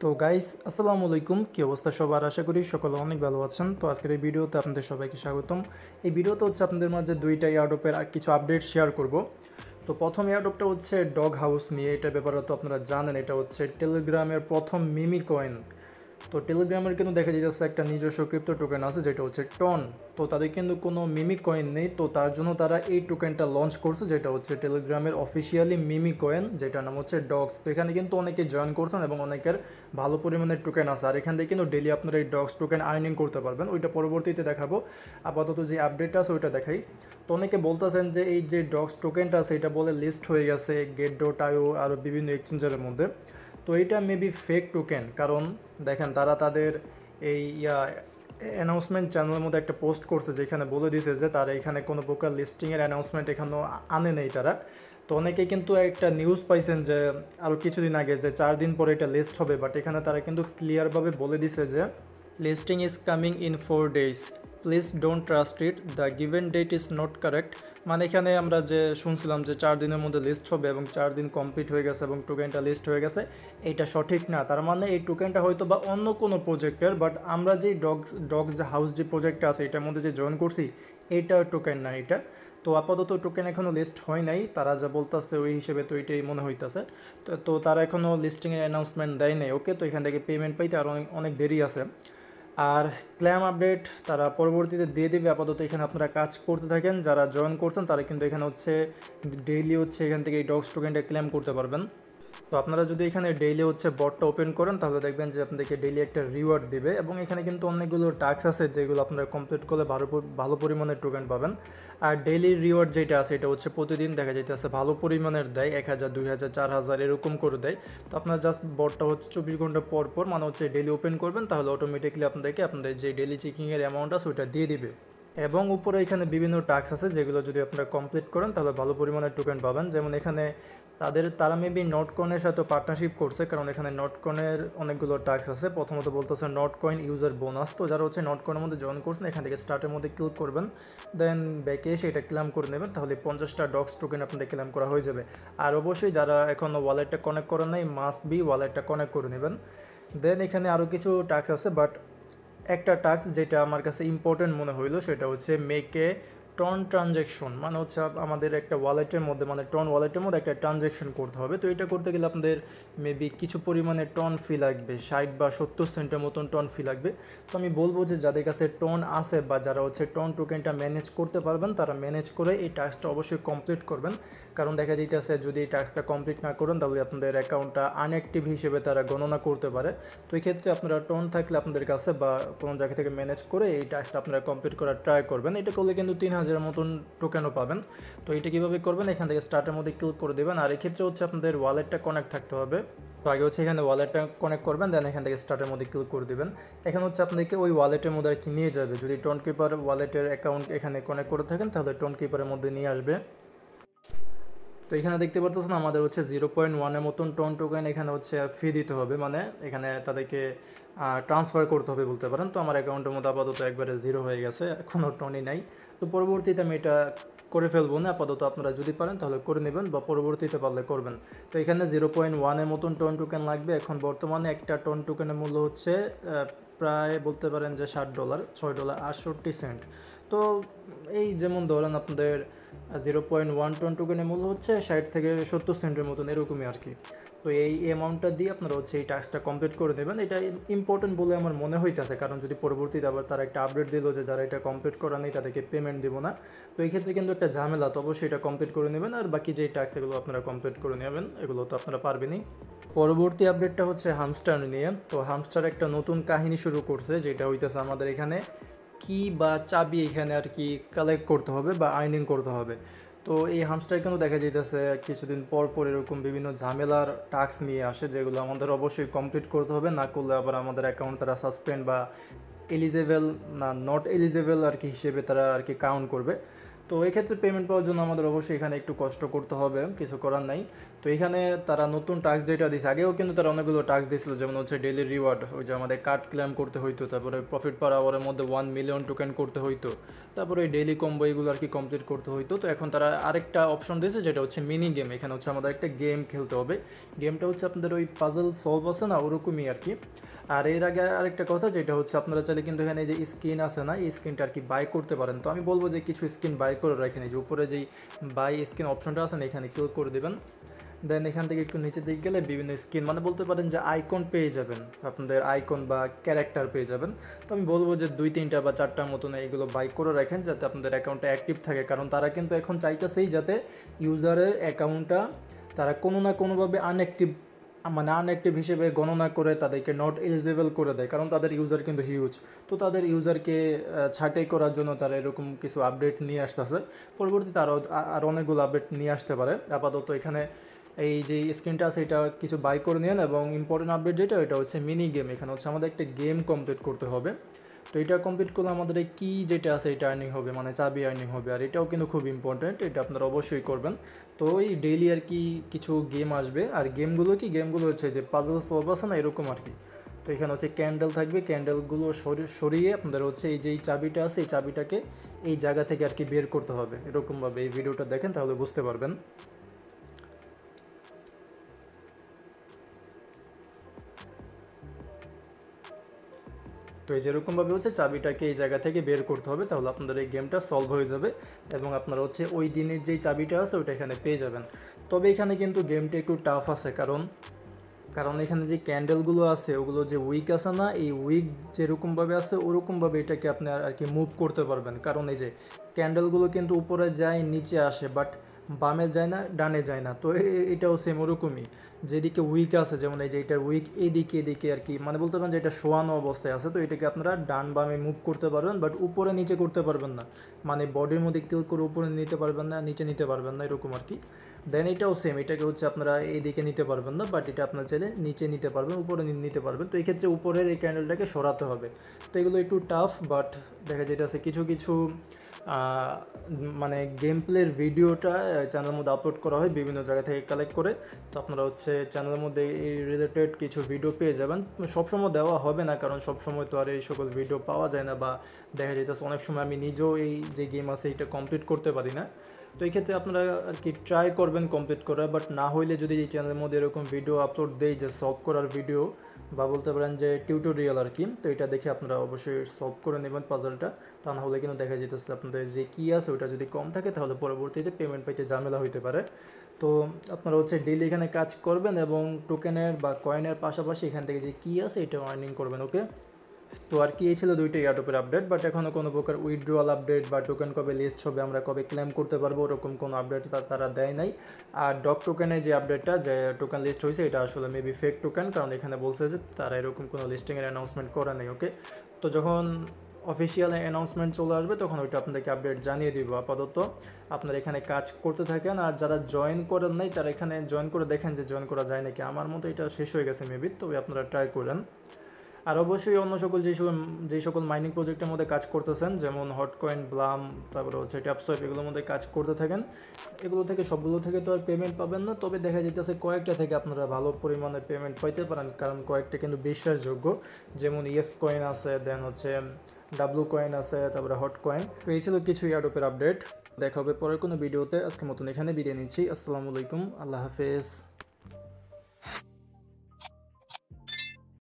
তো গাইস আসসালামু আলাইকুম, কি অবস্থা সবার? আশা করি সকলে অনেক ভালো আছেন। তো আজকের এই ভিডিওতে আপনাদের সবাইকে স্বাগতম। এই ভিডিওতে হচ্ছে আপনাদের মাঝে দুইটা এয়ারড্রপের কিছু আপডেট শেয়ার করব। তো প্রথম এয়ারড্রপটা হচ্ছে ডগ হাউস নিয়ে। এটার ব্যাপারে তো আপনারা জানেন, এটা হচ্ছে টেলিগ্রামের প্রথম মিমি কয়েন। তো টেলিগ্রামের কিন্তু দেখা যাচ্ছে একটা নিজস্ব ক্রিপ্টো টোকেন আছে যেটা হচ্ছে টন। তো তাদের কিন্তু কোনো মিমি কয়েন নেই, তো তার জন্য তারা এই টোকেনটা লঞ্চ করছে যেটা হচ্ছে টেলিগ্রামের অফিসিয়ালি মিমি কয়েন, যেটার নাম হচ্ছে ডগস। তো এখানে কিন্তু অনেকে জয়েন করছেন এবং অনেকের ভালো পরিমাণের টোকেন আছে, আর এখান থেকে কিন্তু ডেলি আপনারা এই ডগস টোকেন আর্নিং করতে পারবেন। ওইটা পরবর্তীতে দেখাবো। আপাতত যে আপডেটটা আছে ওইটা দেখাই। তো অনেকে বলতেছেন যে এই যে ডগস টোকেনটা আছে এটা বলে লিস্ট হয়ে গেছে গেট ডট আইও আরও বিভিন্ন এক্সচেঞ্জের মধ্যে। তো এটা মেবি ফেক টোকেন, কারণ দেখেন তারা তাদের এই অ্যানাউন্সমেন্ট চ্যানেলের মধ্যে একটা পোস্ট করছে যেখানে বলে দিয়েছে যে তারা এখানে কোনো প্রকার লিস্টিংয়ের অ্যানাউন্সমেন্ট এখানেও আনে নেই তারা। তো অনেকে কিন্তু একটা নিউজ পাইছেন যে আরও কিছুদিন আগে যে 4 দিন পরে এটা লিস্ট হবে, বাট এখানে তারা কিন্তু ক্লিয়ারভাবে বলে দিছে যে listing is coming in 4 days, please don't trust it, the given date is not correct. মানে এখানে আমরা যে শুনছিলাম যে 4 দিনের মধ্যে লিস্ট হবে এবং 4 দিন কমপ্লিট হয়ে গেছে এবং টোকেনটা লিস্ট হয়ে গেছে, এটা সঠিক না। তার মানে এই টোকেনটা হয়তো বা অন্য কোনো প্রজেক্টের, বাট আমরা যেই ডগস হাউস যে প্রজেক্টটা আছে এটার মধ্যে যে জয়েন করছি এইটা টোকেন না এটা। তো আপাতত টোকেন এখনও লিস্ট হয় নাই, তারা যা বলতেছে ওই হিসেবে তো এটাই মনে হইতেছে। তো তারা এখনও লিস্টিংয়ের অ্যানাউন্সমেন্ট দেয় নাই। ওকে, তো এখান থেকে পেমেন্ট পাইতে আর অনেক অনেক দেরি আছে। আর ক্লেম আপডেট তারা পরবর্তীতে দিয়ে দেবে। আপাতত এখানে আপনারা কাজ করতে থাকেন, যারা জয়েন করছেন তারা কিন্তু এখানে হচ্ছে ডেইলি হচ্ছে এখান থেকে এই ডগস টোকেনটা ক্লেম করতে পারবেন। তো আপনারা যদি এখানে ডেইলি হচ্ছে বটটা ওপেন করেন তাহলে দেখবেন যে আপনাদেরকে ডেইলি একটা রিওয়ার্ড দিবে, এবং এখানে কিন্তু অনেকগুলো টাস্ক আছে যেগুলো আপনারা কমপ্লিট করলে ভালো পরিমাণের টোকেন পাবেন। আর ডেইলি রিওয়ার্ড যেটা আছে এটা হচ্ছে প্রতিদিন দেখা যাইতেছে ভালো পরিমাণের দেয়, 1000, 2000, 4000 এরকম করে দেয়। তো আপনারা জাস্ট বটটা হচ্ছে 24 ঘন্টা পর পর মানে হচ্ছে ডেইলি ওপেন করবেন, তাহলে অটোমেটিকলি আপনাদেরকে আপনাদের যে ডেইলি চেকিংয়ের অ্যামাউন্ট আছে ওইটা দিয়ে দিবে। এবং উপরে এখানে বিভিন্ন টাস্ক আছে যেগুলো যদি আপনারা কমপ্লিট করেন তাহলে ভালো পরিমাণের টোকেন পাবেন। যেমন এখানে তারা মেবি নটকয়েনের সাথে পার্টনারশিপ করছে, কারণ এখানে নটকয়েনের অনেকগুলো টাস্ক আছে। প্রথমত বলতেছে নটকয়েন ইউজার বোনাস। তো যারা হচ্ছে নটকয়েনের মধ্যে জয়েন করছেন এখান থেকে স্টার্টের মধ্যে ক্লিক করবেন, দেন ব্যাকে এসে এটা ক্লেম করে নেবেন, তাহলে 50টা ডগস টোকেন আপনাদের ক্লেম করা হয়ে যাবে। আর অবশ্যই যারা এখনও ওয়ালেটটা কানেক্ট করেন নাই মাস্ট বি ওয়ালেটটা কানেক্ট করে নেবেন। দেন এখানে আরও কিছু টাস্ক আছে, বাট একটা টাস্ক যেটা আমার কাছে ইম্পর্টেন্ট মনে হইলো সেটা হচ্ছে মেকে টন ট্রানজ্যাকশন। মানে হচ্ছে আমাদের একটা ওয়ালেটের মধ্যে মানে টন ওয়ালেটের মধ্যে একটা ট্রানজ্যাকশন করতে হবে। তো এটা করতে গেলে আপনাদের মেবি কিছু পরিমাণে টন ফি লাগবে, 60 বা 70 সেন্টের মতন টন ফি লাগবে। তো আমি বলবো যে যাদের কাছে টন আছে বা যারা হচ্ছে টন টোকেনটা ম্যানেজ করতে পারবেন তারা ম্যানেজ করে এই টাস্কটা অবশ্যই কমপ্লিট করবেন, কারণ দেখা যাইতেছে যদি এই টাস্কটা কমপ্লিট না করেন তাহলে আপনাদের অ্যাকাউন্টটা আনঅ্যাক্টিভ হিসেবে তারা গণনা করতে পারে। তো এই ক্ষেত্রে আপনারা টন থাকলে আপনাদের কাছে বা কোনো জায়গা থেকে ম্যানেজ করে এই টাস্কটা আপনারা কমপ্লিট করার ট্রাই করবেন। এটা করলে কিন্তু 3000-এর মতন টোকেনও পাবেন। তো এটা কীভাবে করবেন, এখান থেকে স্টার্টের মধ্যে ক্লিক করে দেবেন। আর এক্ষেত্রে হচ্ছে আপনাদের ওয়ালেটটা কানেক্ট থাকতে হবে। তো আগে হচ্ছে এখানে ওয়ালেটটা কানেক্ট করবেন, দেন এখান থেকে স্টার্টের মধ্যে ক্লিক করে দেবেন। এখানে হচ্ছে আপনাদেরকে ওই ওয়ালেটের মধ্যে আর কি নিয়ে যাবে। যদি টোন কিপার ওয়ালেটের অ্যাকাউন্ট এখানে কানেক্ট করে থাকেন তাহলে টোন কিপারের মধ্যে নিয়ে আসবে। তো এখানে দেখতে পারতেছেন আমাদের হচ্ছে 0.1-এর মতন টন টোকেন এখানে হচ্ছে ফি দিতে হবে, মানে এখানে তাদেরকে ট্রান্সফার করতে হবে বলতে পারেন। তো আমার অ্যাকাউন্টের মধ্যে আপাতত একবারে 0 হয়ে গেছে, এখনও টনই নাই। তো পরবর্তীতে আমি এটা করে ফেলবো না, আপাতত আপনারা যদি পারেন তাহলে করে নেবেন বা পরবর্তীতে পারলে করবেন। তো এখানে 0.1-এর মতন টন টোকেন লাগবে। এখন বর্তমানে একটা টন টোকেনের মূল্য হচ্ছে প্রায় বলতে পারেন যে $60, $6.68। তো এই যেমন ধরেন আপনাদের 0.1 টন টোকেনের মূল্য হচ্ছে 60 থেকে 70 সেন্টের মতন এরকমই আর কি। তো এই অ্যামাউন্টটা দিয়ে আপনারা হচ্ছে এই টাস্কটা কমপ্লিট করে দেবেন। এটা ইম্পর্টেন্ট বলে আমার মনে হইতেছে, কারণ যদি পরবর্তীতে আবার তারা একটা আপডেট দিল যে যারা এটা কমপ্লিট করা নেই তাদেরকে পেমেন্ট দেবো না, তো এই ক্ষেত্রে কিন্তু একটা ঝামেলা। তো অবশ্যই এটা কমপ্লিট করে নেবেন, আর বাকি যেই টাস্ক এগুলো আপনারা কমপ্লিট করে নেবেন, এগুলো তো আপনারা পারবেনই। পরবর্তী আপডেটটা হচ্ছে হামস্টার নিয়ে। তো হামস্টার একটা নতুন কাহিনী শুরু করছে, যেটা হইতেছে আমাদের এখানে কি বা চাবি এখানে আর কি কালেক্ট করতে হবে বা আর্নিং করতে হবে। তো এই হামস্টার কিন্তু দেখা যাইতেছে কিছুদিন পর পর এরকম বিভিন্ন ঝামেলার টাস্ক নিয়ে আসে, যেগুলো আমাদের অবশ্যই কমপ্লিট করতে হবে, না করলে আবার আমাদের অ্যাকাউন্ট তারা সাসপেন্ড বা এলিজেবল না নট এলিজেবল আর কি হিসেবে তারা আর কি কাউন্ট করবে। তো তো এই ক্ষেত্রে পেমেন্ট পাওয়ার জন্য আমাদের অবশ্যই এখানে একটু কষ্ট করতে হবে, কিছু করার নাই। তো এখানে তারা নতুন টাস্ক যেটা দিয়েছে, আগেও কিন্তু তারা অনেকগুলো টাস্ক দিয়েছিল, যেমন হচ্ছে ডেইলি রিওয়ার্ড, ওই যে আমাদের কার্ড ক্লেম করতে হইতো, তারপরে প্রফিট পার আওয়ারের মধ্যে 1 মিলিয়ন টোকেন করতে হইতো, তারপরে ডেইলি কম্বো এগুলো আর কি কমপ্লিট করতে হইতো। তো এখন তারা আরেকটা অপশন দিয়েছে যেটা হচ্ছে মিনি গেম। এখানে হচ্ছে আমাদের একটা গেম খেলতে হবে, গেমটা হচ্ছে আপনাদের ওই পাজল সলভ আছে না, ওরকমই আর কি। আর এর আগে আরেকটা কথা যেটা হচ্ছে আপনারা চাইলে কিন্তু এখানে যে স্কিন আছে না, এই স্কিনটা আর কি বাই করতে পারেন। তো আমি বলবো যে কিছু স্কিন বাই করে রাখেন, এই যে উপরে যেই বাই স্কিন অপশনটা আছে না, এখানে ক্লিক করে দেবেন। দেন এখান থেকে একটু নিচে দিকে গেলে বিভিন্ন স্কিন, মানে বলতে পারেন যে আইকন পেয়ে যাবেন, আপনাদের আইকন বা ক্যারেক্টার পেয়ে যাবেন। তো আমি বলবো যে 2-3টা বা 4টার মতন এগুলো বাই করে রাখেন, যাতে আপনাদের অ্যাকাউন্টটা অ্যাক্টিভ থাকে। কারণ তারা কিন্তু এখন চাইতেছেই যাতে ইউজারের অ্যাকাউন্টটা তারা কোনো না কোনোভাবে আনঅ্যাক্টিভ হিসেবে গণনা করে তাদেরকে নট এলিজিবল করে দেয়, কারণ তাদের ইউজার কিন্তু হিউজ। তো তাদের ইউজারকে ছাঁটাই করার জন্য তারা এরকম কিছু আপডেট নিয়ে আসতেছে। পরবর্তীতে আরও অনেকগুলো আপডেট নিয়ে আসতে পারে। আপাতত এখানে এই যে স্ক্রিনটা আছে এটা কিছু বাই করে নিন, এবং ইম্পর্টেন্ট আপডেট যেটা এটা হচ্ছে মিনি গেম। এখানে হচ্ছে আমাদের একটা গেম কমপ্লিট করতে হবে। তো এটা কমপ্লিট করলে আমাদের এই কী যেটা আছে এটা আর্নিং হবে, মানে চাবি আর্নিং হবে। আর এটাও কিন্তু খুব ইম্পর্ট্যান্ট, এটা আপনারা অবশ্যই করবেন। তো এই ডেইলি আর কি কিছু গেম আসবে, আর গেমগুলো হচ্ছে যে পাজল সলভ আছে না, এরকম আর কি। তো এখানে হচ্ছে ক্যান্ডেল থাকবে, ক্যান্ডেলগুলো সরিয়ে আপনাদের হচ্ছে এই যে এই চাবিটা আছে, এই চাবিটাকে এই জায়গা থেকে আর কি বের করতে হবে। এরকমভাবে এই ভিডিওটা দেখেন তাহলে বুঝতে পারবেন। তো এই যেরকমভাবে হচ্ছে চাবিটাকে এই জায়গা থেকে বের করতে হবে, তাহলে আপনাদের এই গেমটা সলভ হয়ে যাবে, এবং আপনারা হচ্ছে ওই দিনের যেই চাবিটা আছে ওইটা এখানে পেয়ে যাবেন। তবে এখানে কিন্তু গেমটা একটু টাফ আছে, কারণ এখানে যে ক্যান্ডেলগুলো আছে ওগুলো যে উইক আছে না, এই উইক যেরকমভাবে আছে ওরকমভাবে এটাকে আপনি আর কি মুভ করতে পারবেন। কারণ এই যে ক্যান্ডেলগুলো কিন্তু উপরে যায় নিচে আসে, বাট বামে যায় না ডানে যায় না। তো এটাও সেম ওরকমই, যেদিকে উইক আছে, যেমন এই যে এটার উইক এদিকে আর কি, মানে বলতে পারেন যে এটা শোয়ানো অবস্থায় আছে। তো এটাকে আপনারা ডান বামে মুভ করতে পারবেন, বাট উপরে নিচে করতে পারবেন না। মানে বডির মধ্যে ক্লিক করে উপরে নিতে পারবেন না, নিচে নিতে পারবেন না, এরকম আর কি। দেন এটাও সেম, এটাকে হচ্ছে আপনারা এইদিকে নিতে পারবেন না, বাট এটা আপনার চাইলে নিচে নিতে পারবেন, উপরে নিতে পারবেন। তো এই ক্ষেত্রে উপরের এই ক্যান্ডেলটাকে সরাতে হবে। তো এগুলো একটু টাফ, বাট দেখা যাইতেছে কিছু কিছু মানে গেম প্লের ভিডিওটা চ্যানেলের মধ্যে আপলোড করা হয় বিভিন্ন জায়গা থেকে কালেক্ট করে। তো আপনারা হচ্ছে চ্যানেলের মধ্যে এই রিলেটেড কিছু ভিডিও পেয়ে যাবেন। সবসময় দেওয়া হবে না, কারণ সবসময় তো আর এই সকল ভিডিও পাওয়া যায় না, বা দেখা যাইতেছে অনেক সময় আমি নিজেও এই যে গেম আছে এটা কমপ্লিট করতে পারি না। তো এই ক্ষেত্রে আপনারা আর কি ট্রাই করবেন কমপ্লিট করার, বাট না হইলে যদি এই চ্যানেলের মধ্যে এরকম ভিডিও আপলোড দেয় যে সলভ করার ভিডিও, বা বলতে পারেন যে টিউটোরিয়াল আর কি, তো এটা দেখে আপনারা অবশ্যই সলভ করে নেবেন পাজলটা। তা না হলে কিন্তু দেখা যেতেছে আপনাদের যে কী আছে ওটা যদি কম থাকে তাহলে পরবর্তীতে পেমেন্ট পাইতে ঝামেলা হইতে পারে। তো আপনারা হচ্ছে ডেইলি এখানে কাজ করবেন, এবং টোকেনের বা কয়েনের পাশাপাশি এখান থেকে যে কী আছে এটা আর্নিং করবেন। ওকে, তো আর কি এই ছিল দুইটা এয়ারড্রপের আপডেট, বাট এখনও কোনো প্রকার উইথড্রয়াল আপডেট বা টোকেন কবে লিস্ট হবে, আমরা কবে ক্লেম করতে পারবো, ওরকম কোনো আপডেট তারা দেয় নাই। আর ডক টোকেনের যে আপডেটটা, যে টোকেন লিস্ট হয়েছে, এটা আসলে মেবি ফেক টোকেন, কারণ এখানে বলছে যে তারা এরকম কোনো লিস্টিংয়ের অ্যানাউন্সমেন্ট করে নেই। ওকে, তো যখন অফিসিয়াল অ্যানাউন্সমেন্ট চলে আসবে তখন ওইটা আপনাদেরকে আপডেট জানিয়ে দিব। আপাতত আপনারা এখানে কাজ করতে থাকেন, আর যারা জয়েন করেন নাই তারা এখানে জয়েন করে দেখেন যে জয়েন করা যায় নাকি। আমার মতো এটা শেষ হয়ে গেছে মেবি, তবে আপনারা ট্রাই করেন। আর অবশ্যই অন্য সকল যেই সকল মাইনিং প্রজেক্টের মধ্যে কাজ করতেছেন, যেমন হটকয়েন, ব্লাম, তারপরে হচ্ছে ট্যাপসোয়াইপ, এগুলোর মধ্যে কাজ করতে থাকেন। এগুলো থেকে সবগুলো থেকে তো আর পেমেন্ট পাবেন না, তবে দেখা যাইতেছে কয়েকটা থেকে আপনারা ভালো পরিমাণে পেমেন্ট পাইতে পারেন, কারণ কয়েকটা কিন্তু বিশ্বাসযোগ্য। যেমন ইয়েস কয়েন আছে, দেন হচ্ছে ডাব্লু কয়েন আছে, তারপরে হট কয়েন। তো এই ছিল কিছু এয়ারড্রপের আপডেট। দেখা হবে পরের কোনো ভিডিওতে। আজকের মতন এখানে বিদায় নিচ্ছি। আসসালামু আলাইকুম, আল্লাহ হাফেজ।